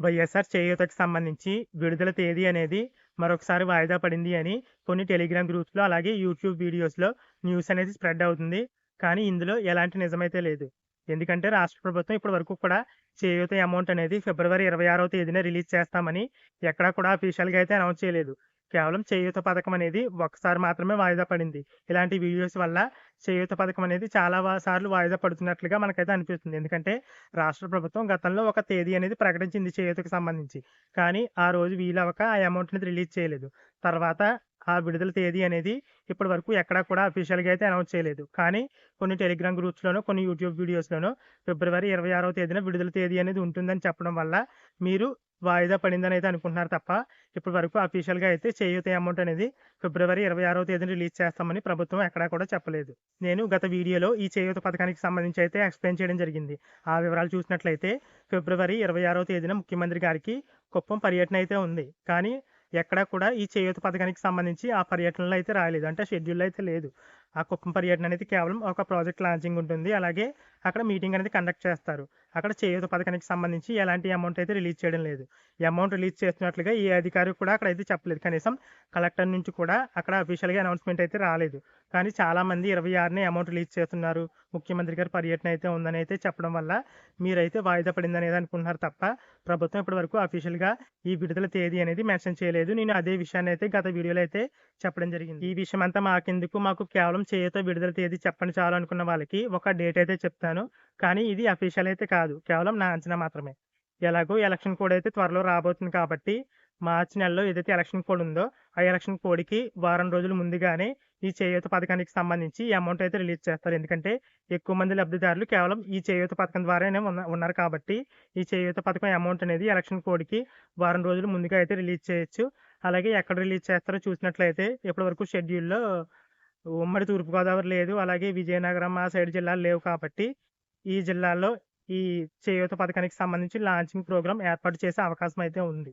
వైఎస్ఆర్ చేయూతకి సంబంధించి విడుదల తేదీ అనేది మరొకసారి వాయిదా పడింది అని కొన్ని టెలిగ్రామ్ గ్రూప్స్‌లో అలాగే యూట్యూబ్ వీడియోస్‌లో న్యూస్ అనేది స్ప్రెడ్ అవుతుంది. కానీ ఇందులో ఎలాంటి నిజమైతే లేదు. ఎందుకంటే రాష్ట్ర ప్రభుత్వం ఇప్పటి వరకు కూడా చేయూత అమౌంట్ అనేది ఫిబ్రవరి 26వ తేదీన రిలీజ్ చేస్తామని ఎక్కడా కూడా అఫీషియల్‌గా అయితే అనౌన్స్ చేయలేదు. కేవలం చేయూత పథకం అనేది ఒక్కసారి మాత్రమే వాయిదా పడింది. ఇలాంటి వీడియోస్ వల్ల చేయూత పథకం అనేది చాలా సార్లు వాయిదా పడుతున్నట్లుగా మనకైతే అనిపిస్తుంది. ఎందుకంటే రాష్ట్ర ప్రభుత్వం గతంలో ఒక తేదీ అనేది ప్రకటించింది చేయూతకు సంబంధించి. కానీ ఆ రోజు వీలవ్వక ఆ అమౌంట్ అనేది రిలీజ్ చేయలేదు. తర్వాత ఆ విడుదల తేదీ అనేది ఇప్పటి వరకు ఎక్కడా కూడా అఫీషియల్‌గా అయితే అనౌన్స్ చేయలేదు. కానీ కొన్ని టెలిగ్రామ్ గ్రూప్స్‌లోనో, కొన్ని యూట్యూబ్ వీడియోస్‌లోనో ఫిబ్రవరి 26వ తేదీన విడుదల తేదీ అనేది ఉంటుందని చెప్పడం వల్ల మీరు వాయిదా పడిందని అయితే అనుకుంటున్నారు తప్ప, ఇప్పటి వరకు అఫీషియల్‌గా అయితే చేయూత అమౌంట్ అనేది ఫిబ్రవరి 26వ తేదీన రిలీజ్ చేస్తామని ప్రభుత్వం ఎక్కడా కూడా చెప్పలేదు. నేను గత వీడియోలో ఈ చేయూత పథకానికి సంబంధించి అయితే ఎక్స్‌ప్లెయిన్ చేయడం జరిగింది. ఆ వివరాలు చూసినట్లయితే ఫిబ్రవరి 26వ తేదీన ముఖ్యమంత్రి గారికి కుప్పం పర్యటన అయితే ఉంది. కానీ ఎక్కడా కూడా ఈ చేయూత పథకానికి సంబంధించి ఆ పర్యటనలో అయితే రాయలేదు. అంటే షెడ్యూల్‌లో అయితే లేదు. ఆ కుప్పం పర్యటన అనేది కేవలం ఒక ప్రాజెక్ట్ లాంచింగ్ ఉంటుంది. అలాగే అక్కడ మీటింగ్ అనేది కండక్ట్ చేస్తారు. అక్కడ చేయూత పథకానికి సంబంధించి ఎలాంటి అమౌంట్ అయితే రిలీజ్ చేయడం లేదు. ఈ అమౌంట్ రిలీజ్ చేస్తున్నట్లుగా ఏ అధికారి కూడా అక్కడైతే చెప్పలేదు. కనీసం కలెక్టర్ నుంచి కూడా అక్కడ అఫీషియల్‌గా అనౌన్స్‌మెంట్ అయితే రాలేదు. కానీ చాలామంది 26నే అమౌంట్ రిలీజ్ చేస్తున్నారు. ముఖ్యమంత్రి గారి పర్యటన అయితే ఉందని అయితే చెప్పడం వల్ల మీరైతే వాయిదా పడిందనేది అనుకుంటున్నారు తప్ప, ప్రభుత్వం ఇప్పటివరకు అఫీషియల్‌గా ఈ విడుదల తేదీ అనేది మెన్షన్ చేయలేదు. నేను అదే విషయాన్ని అయితే గత వీడియోలో అయితే చెప్పడం జరిగింది. ఈ విషయం అంతా మాకెందుకు, మాకు కేవలం చేయూత విడుదల తేదీ చెప్పండి చాలు అనుకున్న వాళ్ళకి ఒక డేట్ అయితే చెప్తాను. కానీ ఇది అఫీషియల్ అయితే కాదు. కేవలం నా అంచనా మాత్రమే. ఎలాగో ఎలక్షన్ కోడ్ అయితే త్వరలో రాబోతుంది కాబట్టి, మార్చి నెలలో ఏదైతే ఎలక్షన్ కోడ్ ఉందో, ఆ ఎలక్షన్ కోడ్‌కి వారం రోజులు ముందుగానే ఈ చేయూత పథకానికి సంబంధించి ఈ అమౌంట్ అయితే రిలీజ్ చేస్తారు. ఎందుకంటే ఎక్కువ మంది లబ్ధిదారులు కేవలం ఈ చేయూత పథకం ద్వారానే ఉన్నారు కాబట్టి, ఈ చేయూత పథకం అమౌంట్ అనేది ఎలక్షన్ కోడ్‌కి వారం రోజులు ముందుగా అయితే రిలీజ్ చేయొచ్చు. అలాగే ఎక్కడ రిలీజ్ చేస్తారో చూసినట్లయితే ఇప్పటివరకు షెడ్యూల్‌లో ఉమ్మడి తూర్పుగోదావరి లేదు. అలాగే విజయనగరం ఆ సైడ్ జిల్లాలు లేవు కాబట్టి, ఈ జిల్లాల్లో ఈ చేయూత పథకానికి సంబంధించి లాంచింగ్ ప్రోగ్రామ్ ఏర్పాటు చేసే అవకాశం అయితే ఉంది.